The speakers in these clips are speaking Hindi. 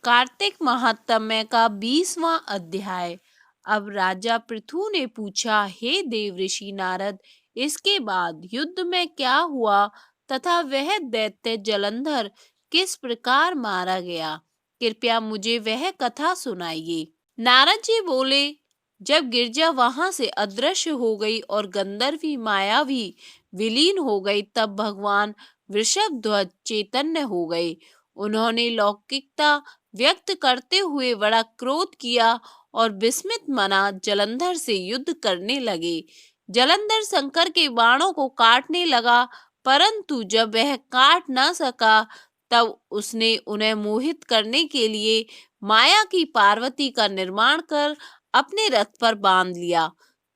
कार्तिक महात्म्य का 20वां अध्याय। अब राजा पृथु ने पूछा, हे देवऋषि नारद, इसके बाद युद्ध में क्या हुआ तथा वह दैत्य जलंधर किस प्रकार मारा गया? कृपया मुझे वह कथा सुनाइए। नारद जी बोले, जब गिरजा वहां से अदृश्य हो गई और गंधर्वी माया भी विलीन हो गई, तब भगवान वृषभध्वज चैतन्य हो गए। उन्होंने लौकिकता व्यक्त करते हुए बड़ा क्रोध किया और विस्मित मना जलंधर से युद्ध करने लगे। जलंधर शंकर के बाणों को काटने लगा, परंतु जब वह काट न सका तब उसने उन्हें मोहित करने के लिए माया की पार्वती का निर्माण कर अपने रथ पर बांध लिया।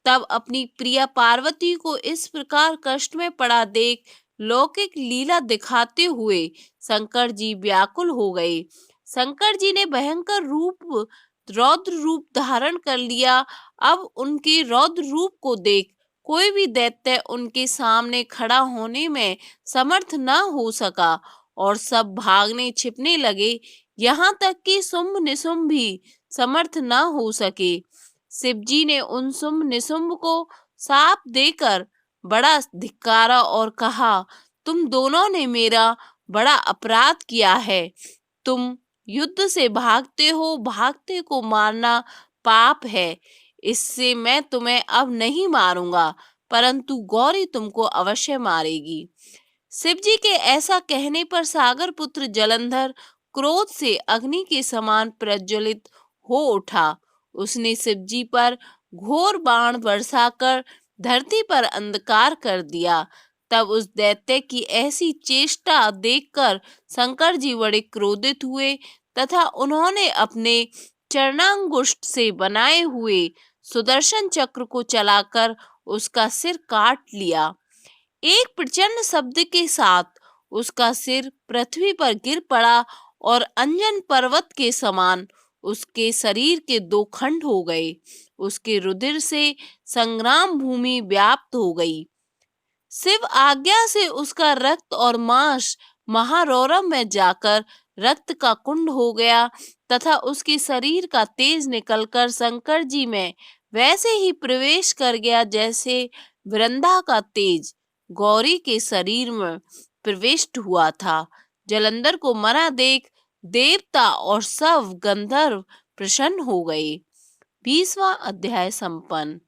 तब अपनी प्रिया पार्वती को इस प्रकार कष्ट में पड़ा देख लौकिक लीला दिखाते हुए शंकर जी व्याकुल हो गए। शंकर जी ने भयंकर रूप रौद्र रूप धारण कर लिया। अब उनके रौद्र रूप को देख कोई भी दैत्य उनके सामने खड़ा होने में समर्थ न हो सका और सब भागने छिपने लगे। यहाँ तक कि शुंभ निशुंभ भी समर्थ न हो सके। शिवजी ने उन शुंभ निशुंभ को शाप देकर बड़ा धिक्कारा और कहा, तुम दोनों ने मेरा बड़ा अपराध किया है। तुम युद्ध से भागते हो, भागते को मारना पाप है। इससे मैं तुम्हें अब नहीं मारूंगा, परंतु गौरी तुमको अवश्य मारेगी। शिवजी के ऐसा कहने पर सागर पुत्र जलंधर क्रोध से अग्नि के समान प्रज्वलित हो उठा। उसने शिवजी पर घोर बाण बरसाकर धरती पर अंधकार कर दिया। तब उस दैत्य की ऐसी चेष्टा देखकर शंकर जी बड़े क्रोधित हुए तथा उन्होंने अपने चरणांगुष्ठ से बनाए हुए सुदर्शन चक्र को चलाकर उसका सिर काट लिया। एक प्रचंड शब्द के साथ उसका सिर पृथ्वी पर गिर पड़ा और अंजन पर्वत के समान उसके शरीर के दो खंड हो गए। उसके रुधिर से संग्राम भूमि व्याप्त हो गई। शिव आज्ञा से उसका रक्त और मांस महारौरव में जाकर रक्त का कुंड हो गया तथा उसके शरीर का तेज निकलकर शंकर जी में वैसे ही प्रवेश कर गया जैसे वृंदा का तेज गौरी के शरीर में प्रविष्ट हुआ था। जलंधर को मरा देख देवता और सब गंधर्व प्रसन्न हो गए। 20वां अध्याय संपन्न।